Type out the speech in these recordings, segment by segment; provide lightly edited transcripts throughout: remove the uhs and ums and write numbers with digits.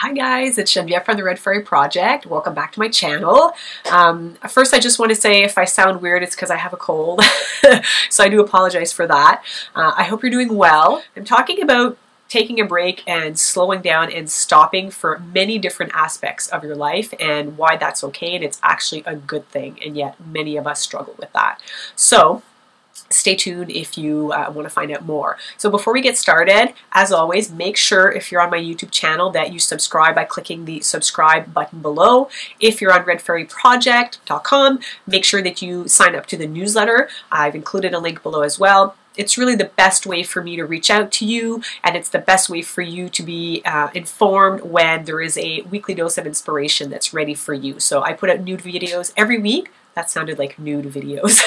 Hi guys, it's Genevieve from the Red Fairy Project. Welcome back to my channel. First, I just want to say if I sound weird, it's because I have a cold. So I do apologize for that. I hope you're doing well. I'm talking about taking a break and slowing down and stopping for many different aspects of your life and why that's okay and it's actually a good thing, and yet many of us struggle with that. So stay tuned if you want to find out more. So before we get started, as always, make sure if you're on my YouTube channel that you subscribe by clicking the subscribe button below. If you're on redfairyproject.com, make sure that you sign up to the newsletter. I've included a link below as well. It's really the best way for me to reach out to you, and it's the best way for you to be informed when there is a weekly dose of inspiration that's ready for you. So I put out new videos every week. That sounded like nude videos.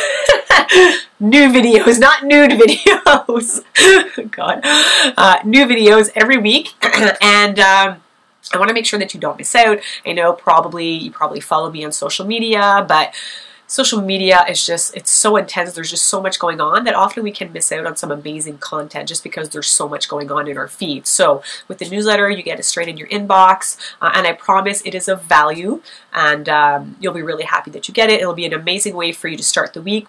New videos, not nude videos. God. New videos every week. And I want to make sure that you don't miss out. I know you probably follow me on social media, but social media is just, it's so intense. There's just so much going on that often we can miss out on some amazing content just because there's so much going on in our feed. So with the newsletter, you get it straight in your inbox, and I promise it is of value, and you'll be really happy that you get it. It'll be an amazing way for you to start the week.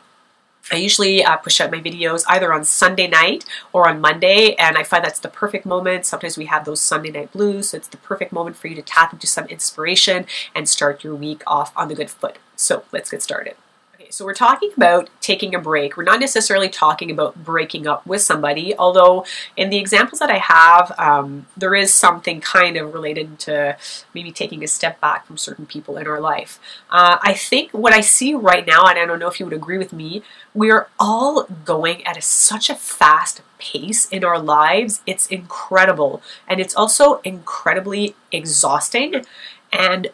I usually push out my videos either on Sunday night or on Monday, and I find that's the perfect moment. Sometimes we have those Sunday night blues, so it's the perfect moment for you to tap into some inspiration and start your week off on the good foot. So let's get started. Okay, so we're talking about taking a break. We're not necessarily talking about breaking up with somebody, although in the examples that I have, there is something kind of related to maybe taking a step back from certain people in our life. I think what I see right now, and I don't know if you would agree with me, we're all going at such a fast pace in our lives. It's incredible, and it's also incredibly exhausting. And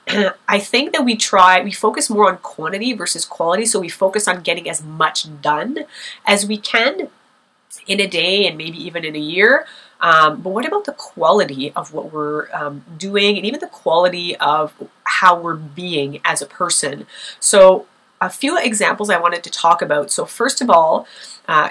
I think that we focus more on quantity versus quality, so we focus on getting as much done as we can in a day and maybe even in a year. But what about the quality of what we're doing, and even the quality of how we're being as a person? So a few examples I wanted to talk about. So first of all,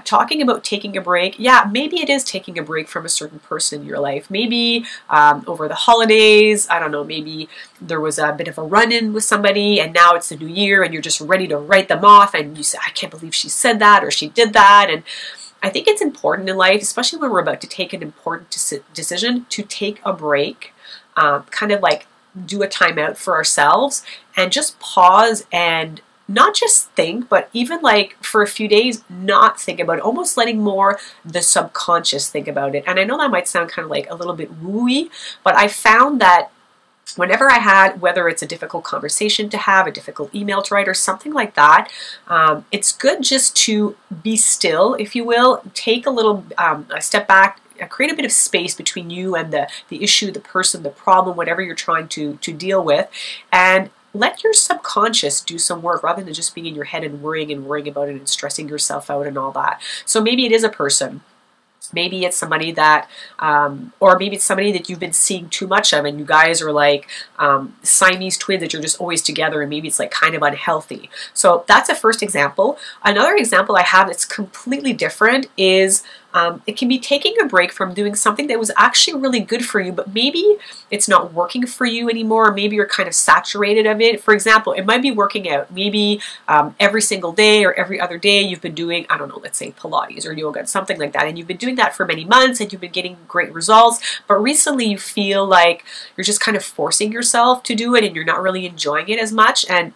talking about taking a break, yeah, maybe it is taking a break from a certain person in your life. Maybe over the holidays, I don't know, maybe there was a bit of a run-in with somebody and now it's the new year and you're just ready to write them off and you say, I can't believe she said that or she did that. And I think it's important in life, especially when we're about to take an important decision, to take a break, kind of like do a timeout for ourselves and just pause and not just think, but even like for a few days, not think about it, almost letting more the subconscious think about it. And I know that might sound kind of like a little bit wooey, but I found that whenever I had, whether it's a difficult conversation to have, a difficult email to write, or something like that, it's good just to be still, if you will, take a step back, create a bit of space between you and the issue, the person, the problem, whatever you're trying to deal with, and let your subconscious do some work rather than just being in your head and worrying about it and stressing yourself out and all that. So maybe it is a person. Maybe it's somebody that, or maybe it's somebody that you've been seeing too much of and you guys are like Siamese twins that you're just always together, and maybe it's like kind of unhealthy. So that's a first example. Another example I have that's completely different is it can be taking a break from doing something that was actually really good for you, but maybe it's not working for you anymore, or maybe you're kind of saturated of it. For example, it might be working out. Maybe every single day or every other day you've been doing, I don't know, let's say Pilates or yoga, something like that, and you've been doing that for many months and you've been getting great results, but recently you feel like you're just kind of forcing yourself to do it and you're not really enjoying it as much. And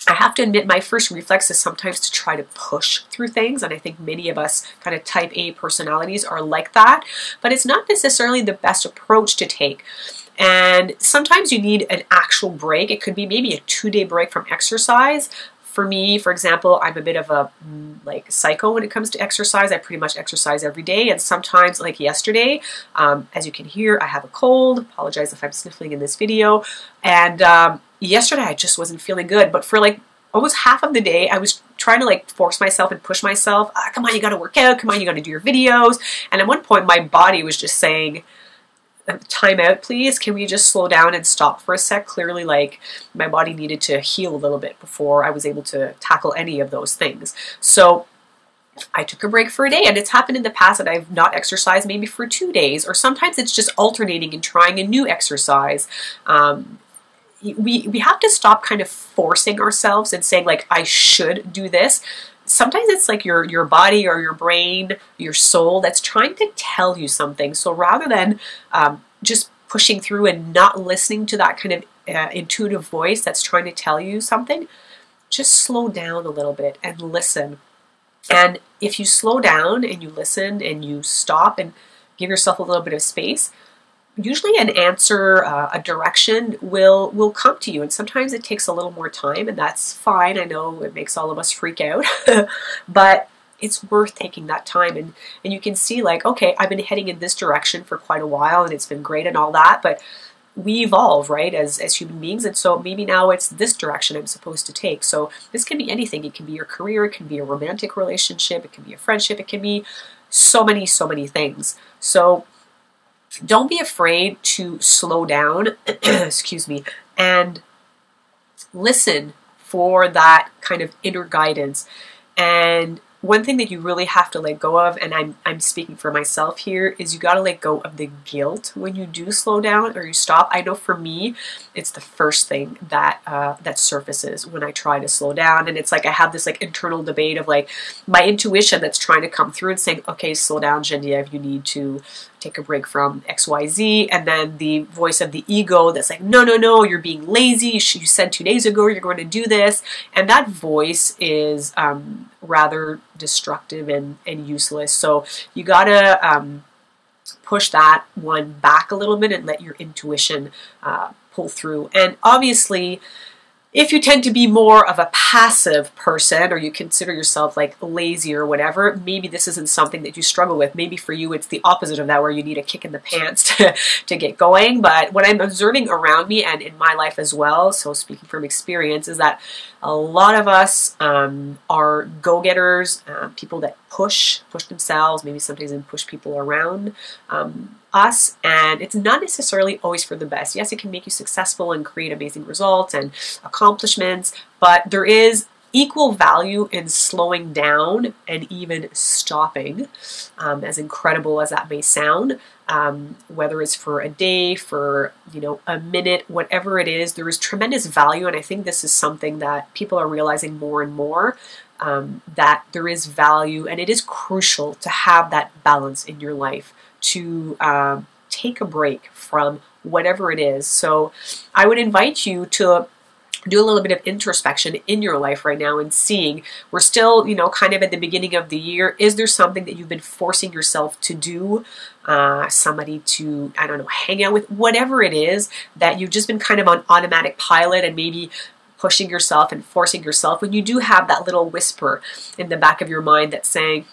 I have to admit, my first reflex is sometimes to try to push through things, and I think many of us kind of type A personalities are like that, but it's not necessarily the best approach to take. And sometimes you need an actual break. It could be maybe a 2-day break from exercise. For me, for example, I'm a bit of a like psycho when it comes to exercise. I pretty much exercise every day, and sometimes, like yesterday, as you can hear, I have a cold. Apologize if I'm sniffling in this video. And yesterday I just wasn't feeling good, but for like almost half of the day I was trying to like force myself and push myself. Come on, you got to work out. Come on, you got to do your videos. And at one point my body was just saying, time out, please. Can we just slow down and stop for a sec? Clearly, like, my body needed to heal a little bit before I was able to tackle any of those things. So I took a break for a day, and it's happened in the past that I've not exercised maybe for 2 days, or sometimes it's just alternating and trying a new exercise. We have to stop kind of forcing ourselves and saying like, I should do this. Sometimes it's like your body or your brain, your soul that's trying to tell you something. So rather than just pushing through and not listening to that kind of intuitive voice that's trying to tell you something, just slow down a little bit and listen. And if you slow down and you listen and you stop and give yourself a little bit of space, usually an answer, a direction will come to you. And sometimes it takes a little more time, and that's fine. I know it makes all of us freak out, but it's worth taking that time. And you can see like, okay, I've been heading in this direction for quite a while and it's been great and all that, but we evolve, right, as human beings, and so maybe now it's this direction I'm supposed to take. So this can be anything. It can be your career, it can be a romantic relationship, it can be a friendship, it can be so many things. So don't be afraid to slow down, excuse me, and listen for that kind of inner guidance. And one thing that you really have to let go of, and I'm speaking for myself here, is you got to let go of the guilt when you do slow down or you stop. I know for me, it's the first thing that that surfaces when I try to slow down, and it's like I have this like internal debate of like my intuition that's trying to come through and saying, okay, slow down, Genevieve, you need to take a break from XYZ, and then the voice of the ego that's like, no, you're being lazy, you said 2 days ago you're going to do this, and that voice is rather destructive and useless. So you gotta push that one back a little bit and let your intuition pull through. And obviously, if you tend to be more of a passive person, or you consider yourself like lazy or whatever, maybe this isn't something that you struggle with. Maybe for you it's the opposite of that, where you need a kick in the pants to get going. But what I'm observing around me and in my life as well, so speaking from experience, is that a lot of us are go-getters, people that push themselves, maybe sometimes even push people around us, and it's not necessarily always for the best. Yes, it can make you successful and create amazing results and accomplishments, but there is equal value in slowing down and even stopping, as incredible as that may sound. Whether it's for a day, for a minute, whatever it is, there is tremendous value, and I think this is something that people are realizing more and more, that there is value, and it is crucial to have that balance in your life, to take a break from whatever it is. So I would invite you to do a little bit of introspection in your life right now and seeing, we're still, kind of at the beginning of the year. Is there something that you've been forcing yourself to do? Somebody to, I don't know, hang out with, whatever it is that you've just been kind of on automatic pilot and maybe pushing yourself and forcing yourself, when you do have that little whisper in the back of your mind that's saying,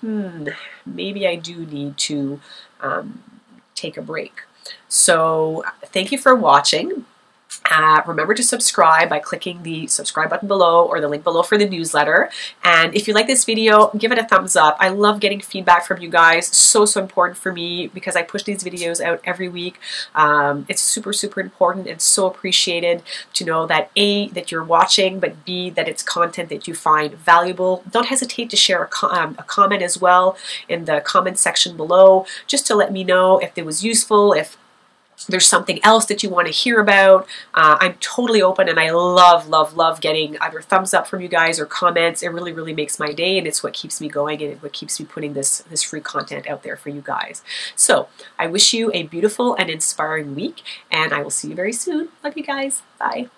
maybe I do need to take a break. So thank you for watching. Remember to subscribe by clicking the subscribe button below or the link below for the newsletter. And if you like this video, give it a thumbs up. I love getting feedback from you guys. So important for me, because I push these videos out every week. It's super important and so appreciated to know that A, that you're watching, but B, that it's content that you find valuable. Don't hesitate to share a comment as well in the comment section below, just to let me know if it was useful, if there's something else that you want to hear about. I'm totally open, and I love getting either thumbs up from you guys or comments. It really makes my day, and it's what keeps me going and what keeps me putting this free content out there for you guys. So I wish you a beautiful and inspiring week, and I will see you very soon. Love you guys. Bye.